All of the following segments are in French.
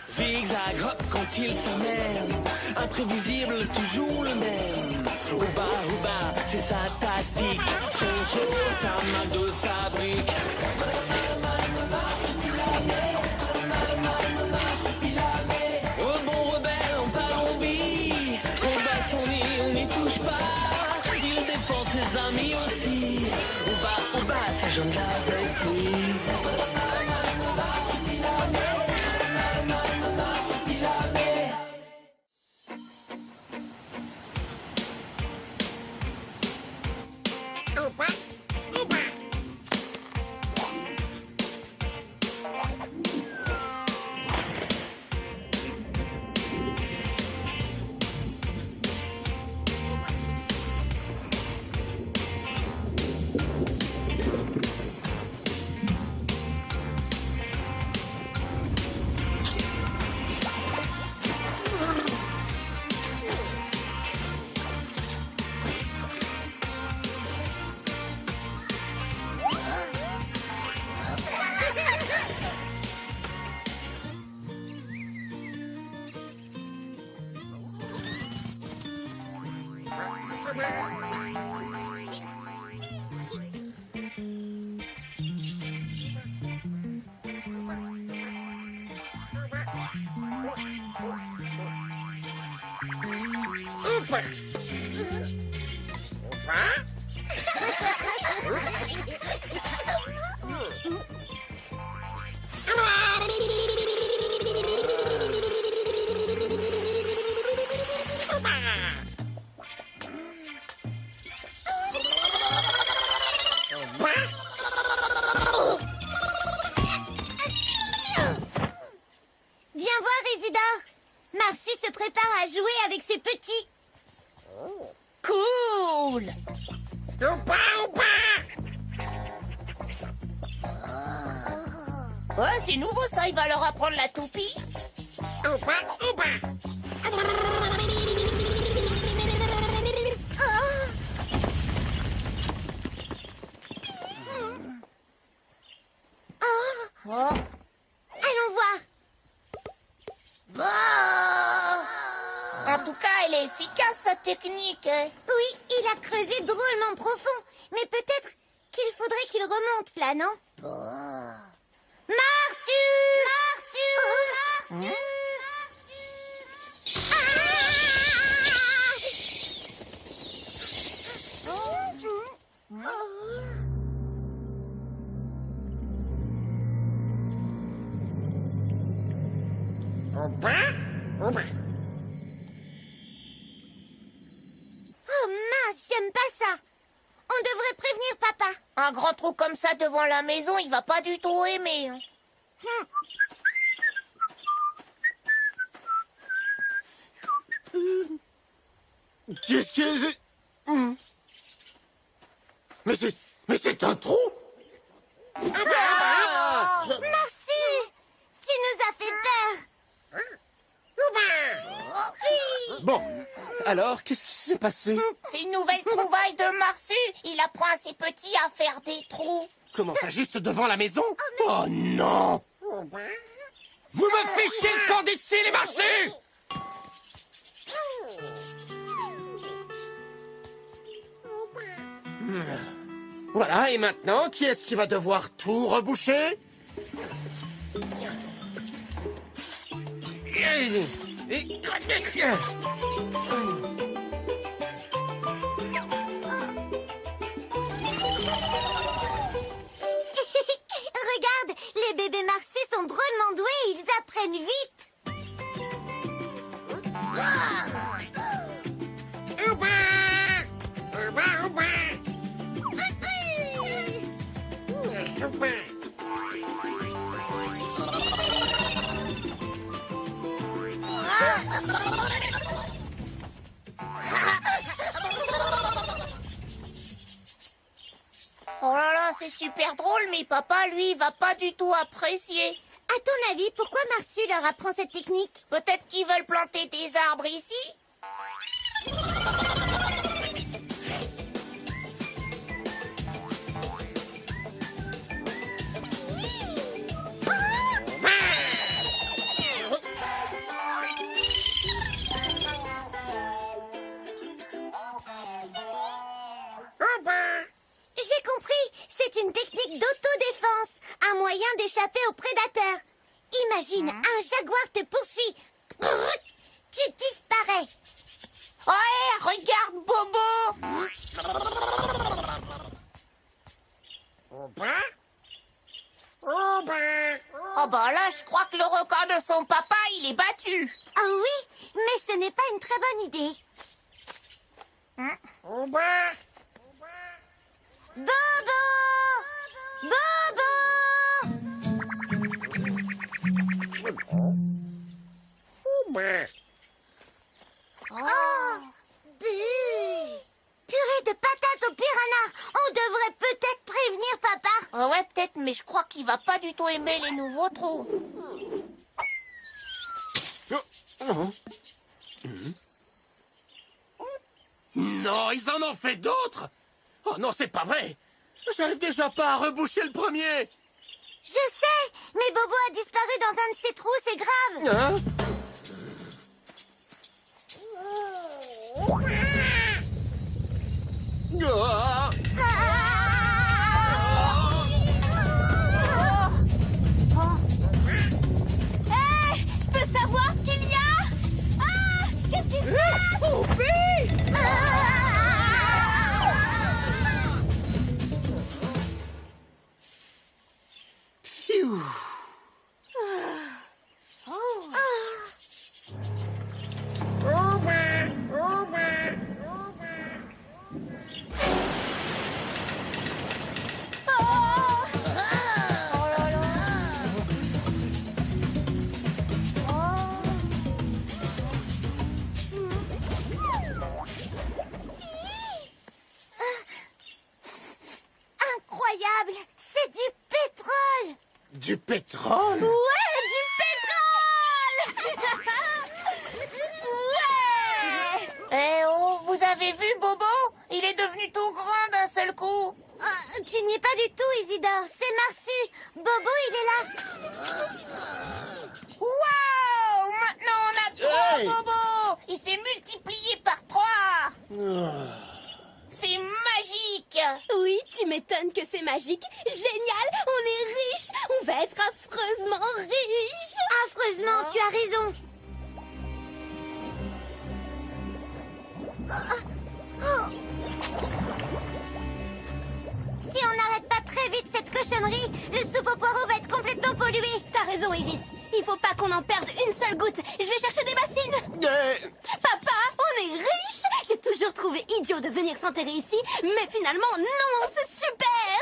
Zigzag, hop, quand il s'emmène, imprévisible, toujours le même. Au bas, c'est sa tactique, son jeu, sa main de fabrique. Au bon rebelle en Palombie, combat son nid, on n'y touche pas. Il défend ses amis aussi. Au bas, c'est Jeanne avec lui. Viens voir, Isidore. Marcy se prépare à jouer avec ses petits. Cool! Ouais, c'est nouveau ça, il va leur apprendre la toupie. Oh. Allons voir. En tout cas, elle est efficace, sa technique. Oui, il a creusé drôlement profond. Mais peut-être qu'il faudrait qu'il remonte là, non? Marsu! Marsu! Oh mince, j'aime pas ça. On devrait prévenir papa. Un grand trou comme ça devant la maison, il va pas du tout aimer. Qu'est-ce que c'est? Mais c'est un trou! Merci. Tu nous as fait peur. Bon, alors, qu'est-ce qui s'est passé? C'est une nouvelle trouvaille de Marsu. Il apprend à ses petits à faire des trous. Comment ça, juste devant la maison? Oh non! Vous me fichez le camp d'ici, les marchés! Voilà, et maintenant, qui est-ce qui va devoir tout reboucher? Regarde, les bébés Marcy sont drôlement doués et ils apprennent vite. Oh là là, c'est super drôle, mais papa, lui, il va pas du tout apprécier. À ton avis, pourquoi Marcy leur apprend cette technique? Peut-être qu'ils veulent planter des arbres ici? d'autodéfense, un moyen d'échapper aux prédateurs. Imagine, un jaguar te poursuit. Brrr, tu disparais. Ouais, regarde Bobo. Oh bah là, je crois que le record de son papa, il est battu. Oh oui, mais ce n'est pas une très bonne idée. Bobo! Bobo! Oh! Purée de patates au piranha! On devrait peut-être prévenir papa. Ouais, peut-être, mais je crois qu'il va pas du tout aimer les nouveaux trous. Non, ils en ont fait d'autres. Oh non, c'est pas vrai. J'arrive déjà pas à reboucher le premier. Je sais, mais Bobo a disparu dans un de ses trous, c'est grave. Hein? Ah! Hé, je peux savoir ce qu'il y a? Ah, qu'est-ce qui se passe? Pfiou. Incroyable, c'est du pétrole. Du pétrole? Ouais, du pétrole. Ouais. Eh oh, vous avez vu Bobo? Il est devenu tout grand d'un seul coup. Tu n'y es pas du tout, Isidore. C'est Marsu. Bobo, il est là. Waouh! Maintenant on a 3 Hey! Bobo! Il s'est multiplié par 3. C'est magique! Oui, tu m'étonnes que c'est magique. Génial, on est riche. On va être affreusement riche. Affreusement, tu as raison. Si on n'arrête pas très vite cette cochonnerie, le soupe au poireau va être complètement pollué. T'as raison, Iris. Il faut pas qu'on en perde une seule goutte. Je vais chercher des bassines. Papa, on est riche. J'ai toujours trouvé idiot de venir s'enterrer ici, mais finalement, non, c'est super.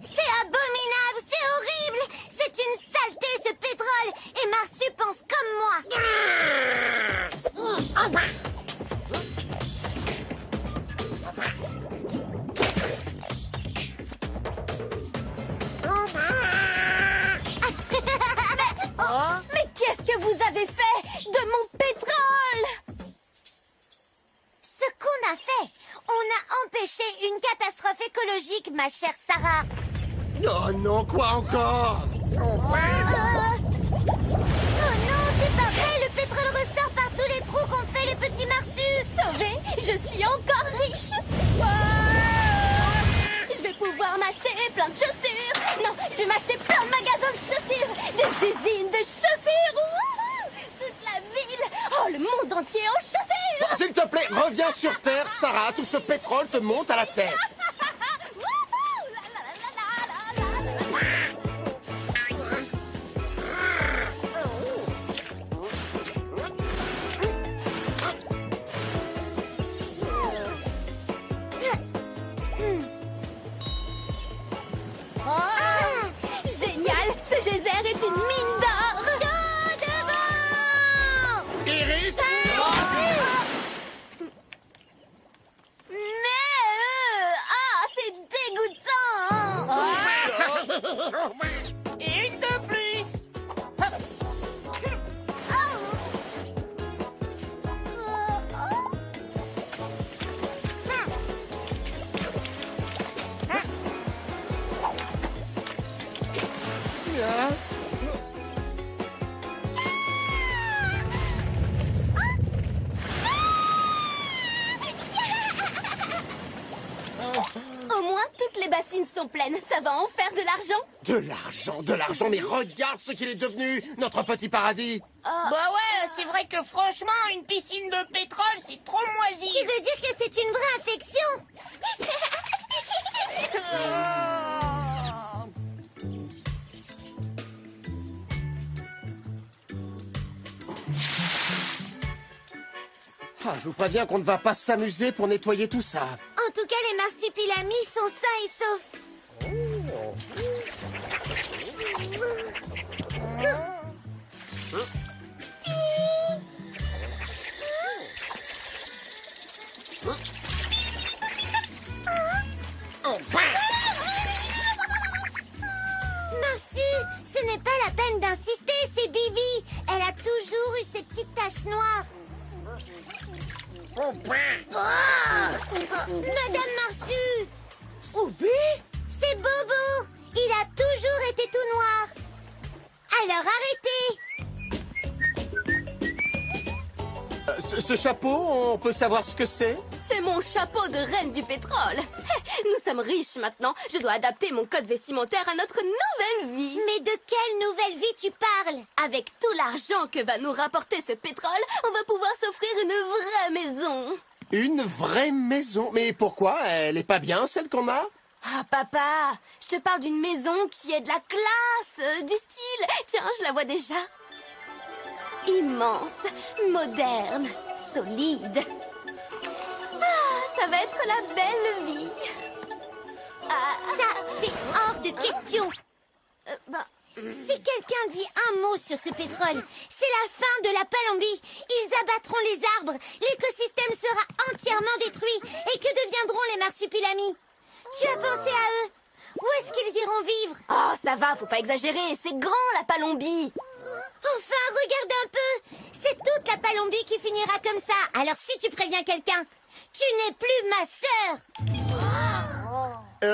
C'est abominable, c'est horrible. C'est une saleté ce pétrole. Et Marsu pense comme moi. Mais qu'est-ce que vous avez fait de mon pétrole? Ce qu'on a fait, on a empêché une catastrophe écologique, ma chère Sarah. Oh non, quoi encore? Oh non, c'est pas vrai, le pétrole ressort par tous les trous qu'ont fait les petits Marsus. Sauvé, je suis encore riche. Je vais pouvoir m'acheter plein de chaussures. Non, je vais m'acheter plein de magasins de chaussures. Des usines de chaussures. Wouhou! Toute la ville. Oh, le monde entier en chaussures. S'il te plaît, reviens sur Terre, Sarah. Tout ce pétrole te monte à la tête. Wouhou! La, la, la, la, la, la, la, la. Génial, ce geyser est une mine d'or. Chaud devant. Iris? Mais c'est dégoûtant. Et une de plus! sont pleines, ça va en faire de l'argent. De l'argent, mais regarde ce qu'il est devenu, notre petit paradis. Bah ouais, c'est vrai que franchement, une piscine de pétrole, c'est trop moisi. Tu veux dire que c'est une vraie infection? Ah, je vous préviens qu'on ne va pas s'amuser pour nettoyer tout ça. En tout cas, les marsupilamis sont sains et saufs. Marsu, ce n'est pas la peine d'insister, c'est Bibi. Elle a toujours eu ces petites taches noires. Madame Marsu! Oubi? C'est Bobo! Il a toujours été tout noir. Alors arrêtez! Ce chapeau, on peut savoir ce que c'est? C'est mon chapeau de reine du pétrole. Nous sommes riches maintenant. Je dois adapter mon code vestimentaire à notre nouvelle vie. Mais de quelle nouvelle vie tu parles? Avec tout l'argent que va nous rapporter ce pétrole, on va pouvoir s'offrir une vraie maison. Une vraie maison? Mais pourquoi? Elle est pas bien, celle qu'on a? Ah, papa, je te parle d'une maison qui est de la classe, du style. Tiens, je la vois déjà. Immense, moderne, solide. Ah, ça va être la belle vie. Ah, Ça, c'est hors de question. bah, Si quelqu'un dit un mot sur ce pétrole, c'est la fin de la Palombie. Ils abattront les arbres, l'écosystème sera entièrement détruit. Et que deviendront les marsupilamis? Tu as pensé à eux? Où est-ce qu'ils iront vivre? oh, ça va, faut pas exagérer. C'est grand, la Palombie. Enfin, regarde un peu. C'est toute la Palombie qui finira comme ça. Alors si tu préviens quelqu'un, tu n'es plus ma sœur.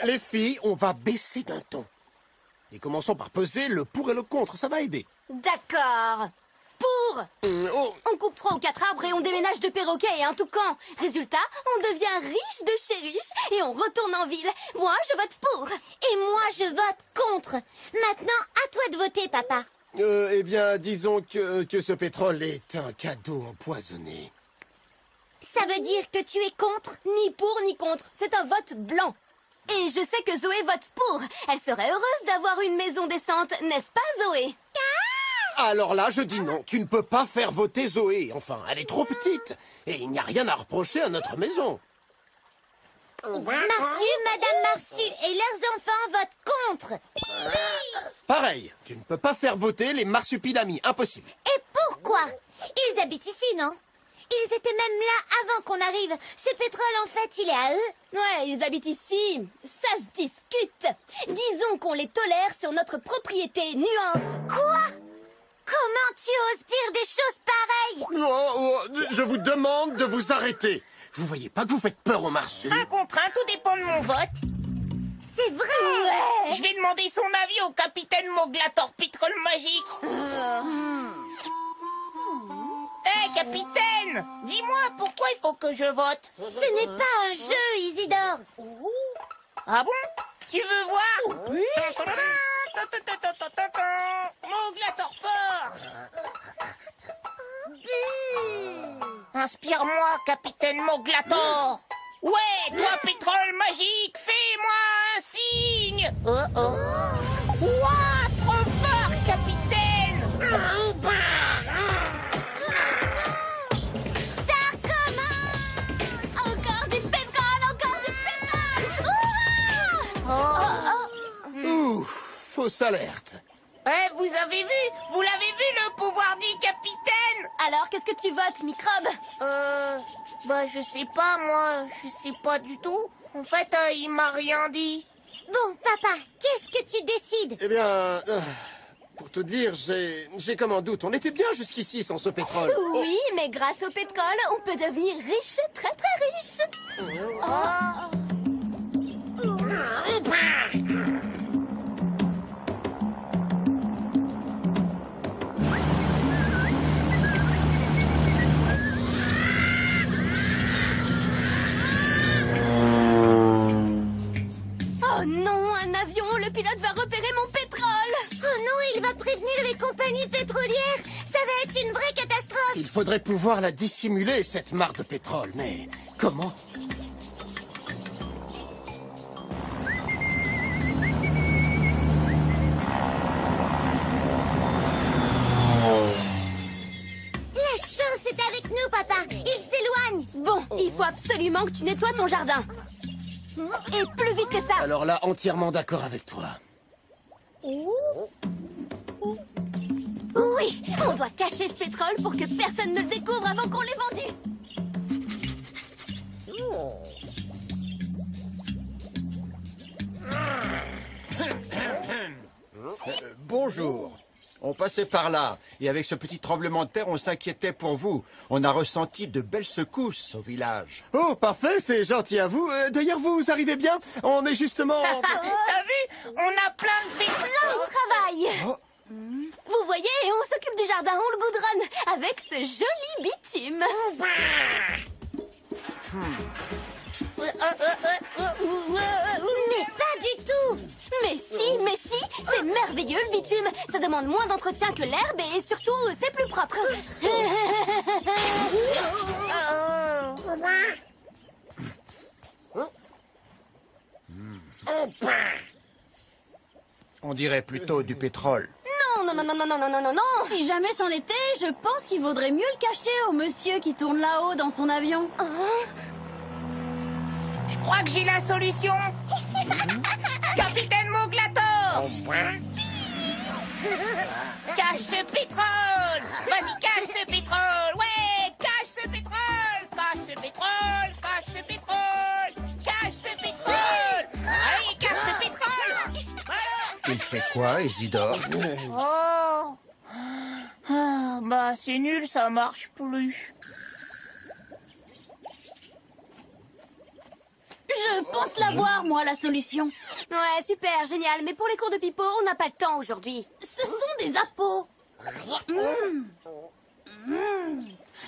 Les filles, on va baisser d'un ton. Et commençons par peser le pour et le contre, ça va aider. D'accord. Pour. Oh, On coupe 3 ou 4 arbres et on déménage de perroquet et un toucan. Résultat, on devient riche de chez riche et on retourne en ville. Moi, je vote pour. Et moi, je vote contre. Maintenant, à toi de voter, papa. eh bien, disons que ce pétrole est un cadeau empoisonné. Ça veut dire que tu es contre? Ni pour ni contre. C'est un vote blanc. Et je sais que Zoé vote pour. Elle serait heureuse d'avoir une maison décente, n'est-ce pas, Zoé? Alors là, je dis non, tu ne peux pas faire voter Zoé. Enfin, elle est trop petite. Et il n'y a rien à reprocher à notre maison. Marsu, Madame Marsu et leurs enfants votent contre. Pareil, tu ne peux pas faire voter les marsupilamis. Impossible. Et pourquoi? Ils habitent ici, non? Ils étaient même là avant qu'on arrive. Ce pétrole, en fait, il est à eux. Ouais, ils habitent ici. Ça se discute. Disons qu'on les tolère sur notre propriété. Nuance. Quoi? Comment tu oses dire des choses pareilles? Je vous demande de vous arrêter. Vous voyez pas que vous faites peur aux marsus? Un contre un, tout dépend de mon vote. C'est vrai. Ouais. Je vais demander son avis au capitaine Moglator Pétrole Magique. Hé, capitaine, dis-moi pourquoi il faut que je vote. Ce n'est pas un jeu, Isidore. Ah bon? Tu veux voir? Oui. Moglator Force. Inspire-moi, capitaine Moglator. Ouais, toi, pétrole magique, fais-moi un signe. Ouah, trop fort, capitaine. Ça recommence. Encore du pétrole, encore du pétrole. Ouah. Ouf, fausse alerte. Ouais, vous l'avez vu le pouvoir du capitaine? Alors, qu'est-ce que tu votes, microbe? Bah je sais pas, moi, je sais pas du tout. En fait, il m'a rien dit. Bon, papa, qu'est-ce que tu décides? Eh bien, pour te dire, j'ai comme un doute. On était bien jusqu'ici sans ce pétrole. Oui, mais grâce au pétrole, on peut devenir riche, très très riche. Oh non, va prévenir les compagnies pétrolières. Ça va être une vraie catastrophe. Il faudrait pouvoir la dissimuler, cette mare de pétrole, mais comment? La chance est avec nous, papa. Il s'éloigne. Bon, il faut absolument que tu nettoies ton jardin. Et plus vite que ça. Alors là, entièrement d'accord avec toi. Oui, on doit cacher ce pétrole pour que personne ne le découvre avant qu'on l'ait vendu. Bonjour. On passait par là, et avec ce petit tremblement de terre, on s'inquiétait pour vous. On a ressenti de belles secousses au village. Oh, parfait, c'est gentil à vous. D'ailleurs, vous arrivez bien? On est justement... T'as vu? On a plein de pétrole. Là, on travaille. Oh. Vous voyez, on s'occupe du jardin, on le goudronne avec ce joli bitume. Mais pas du tout. Mais si, c'est merveilleux le bitume. Ça demande moins d'entretien que l'herbe et surtout, c'est plus propre. On dirait plutôt du pétrole. Non. Si jamais c'en était, je pense qu'il vaudrait mieux le cacher au monsieur qui tourne là-haut dans son avion. Je crois que j'ai la solution. Capitaine Moglator. Cache ce pétrole. Vas-y, cache ce pétrole. Ouais, cache ce pétrole. Cache ce pétrole. Cache ce pétrole. Cache ce pétrole. Allez, cache ce pétrole. Voilà. Il fait quoi, Isidore? Oh. Ah, bah, c'est nul, ça marche plus. Je pense l'avoir, moi, la solution. Ouais, super, génial. Mais pour les cours de pipeau, on n'a pas le temps aujourd'hui. Ce sont des appos.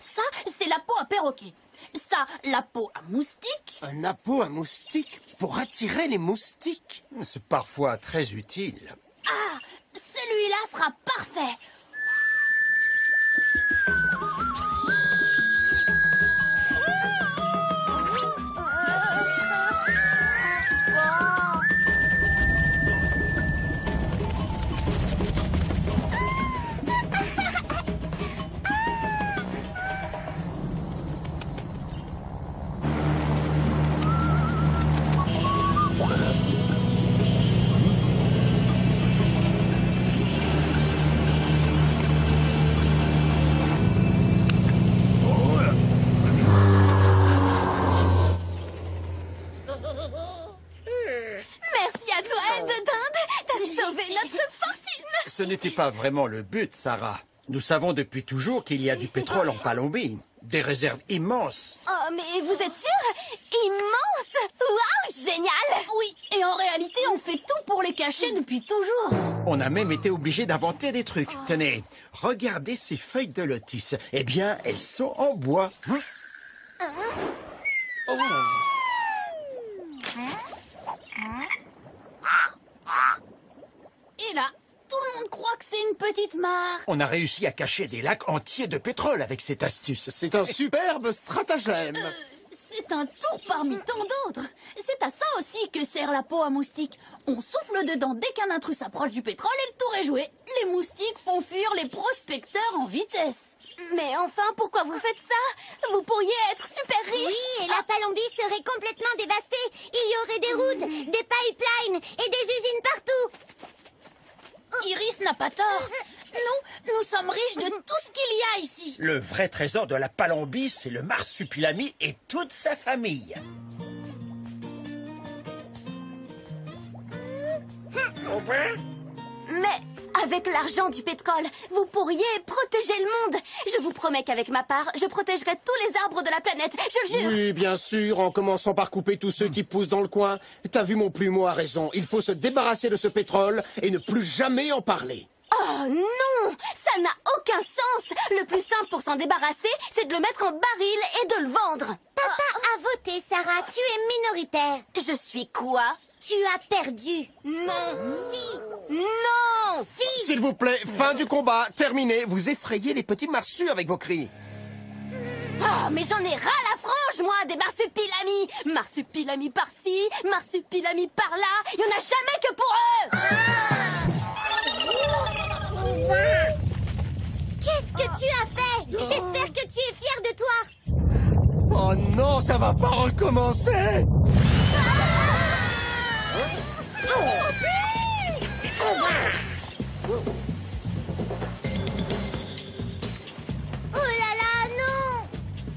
Ça, c'est la peau à perroquet. Ça, la peau à moustique. Un appôt à moustiques pour attirer les moustiques. C'est parfois très utile. Ah, celui-là sera parfait. Merci à toi, aile de dinde. T'as sauvé notre fortune. Ce n'était pas vraiment le but, Sarah. Nous savons depuis toujours qu'il y a du pétrole en Colombie. Des réserves immenses. Oh, mais vous êtes sûr? Immense. Waouh, génial. Oui, et en réalité, on fait tout pour les cacher depuis toujours. On a même été obligé d'inventer des trucs. Tenez, regardez ces feuilles de lotus. Eh bien, elles sont en bois. Et là, tout le monde croit que c'est une petite mare. On a réussi à cacher des lacs entiers de pétrole avec cette astuce. C'est un superbe stratagème. C'est un tour parmi tant d'autres. C'est à ça aussi que sert la peau à moustique. On souffle dedans dès qu'un intrus s'approche du pétrole et le tour est joué. Les moustiques font fuir les prospecteurs en vitesse. Mais enfin, pourquoi vous faites ça? Vous pourriez être super riche. Oui, et la Palombie serait complètement dévastée. Il y aurait des routes, des pipelines et des usines partout. Iris n'a pas tort. Nous sommes riches de tout ce qu'il y a ici. Le vrai trésor de la Palombie, c'est le marsupilami et toute sa famille. Mais avec l'argent du pétrole, vous pourriez protéger le monde. Je vous promets qu'avec ma part, je protégerai tous les arbres de la planète. Je le jure. Oui, bien sûr, en commençant par couper tous ceux qui poussent dans le coin. T'as vu, mon plumeau a raison. Il faut se débarrasser de ce pétrole et ne plus jamais en parler. Oh non, ça n'a aucun sens. Le plus simple pour s'en débarrasser, c'est de le mettre en baril et de le vendre. Papa a voté, Sarah. Tu es minoritaire. Je suis quoi? Tu as perdu. Non. Si. Non. Merci. S'il vous plaît, fin du combat, terminé. Vous effrayez les petits marsupes avec vos cris. Oh, mais j'en ai ras la frange, moi, des marsupilamis. Marsupilami par-ci, marsupilami par-là. Il y en a jamais que pour eux. Qu'est-ce que tu as fait? J'espère que tu es fier de toi. Oh non, ça va pas recommencer. Oh là là, non!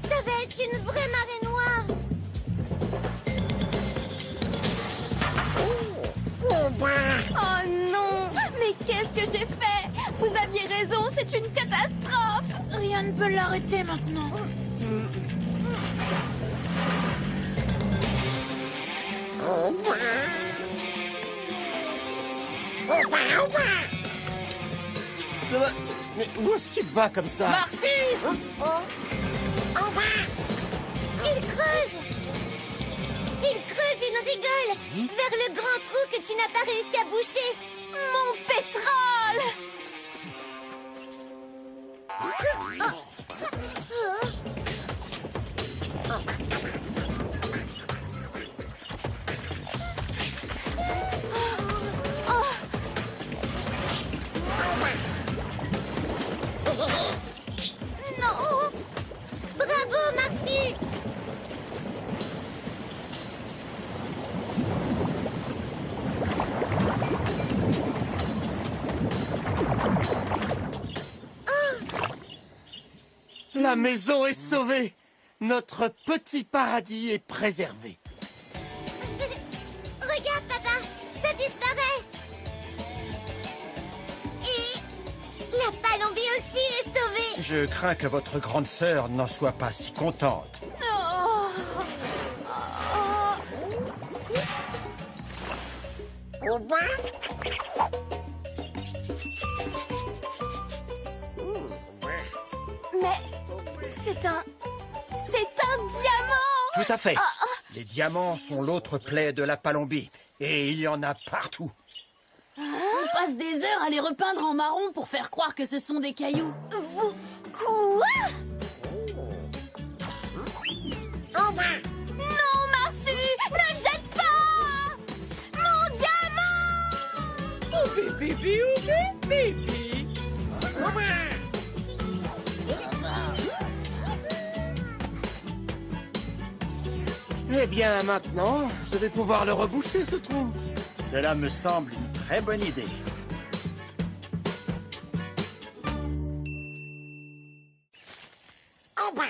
Ça va être une vraie marée noire. Oh non, mais qu'est-ce que j'ai fait? Vous aviez raison, c'est une catastrophe. Rien ne peut l'arrêter maintenant. Mais où est-ce qu'il va comme ça? Il creuse. Il creuse une rigole vers le grand trou que tu n'as pas réussi à boucher. Mon pétrole. Non! Bravo, Marcy! La maison est sauvée. Notre petit paradis est préservé. Regarde, papa, ça disparaît. Et la Palombie aussi est sauvée. Je crains que votre grande sœur n'en soit pas si contente. Oh. Mais c'est un diamant. Tout à fait. Les diamants sont l'autre plaie de la Palombie. Et il y en a partout. On passe des heures à les repeindre en marron pour faire croire que ce sont des cailloux. Vous quoi? Non, Marsu, ne le jette pas. Mon diamant. Eh bien, maintenant, je vais pouvoir le reboucher, ce trou. Cela me semble une très bonne idée. En bas.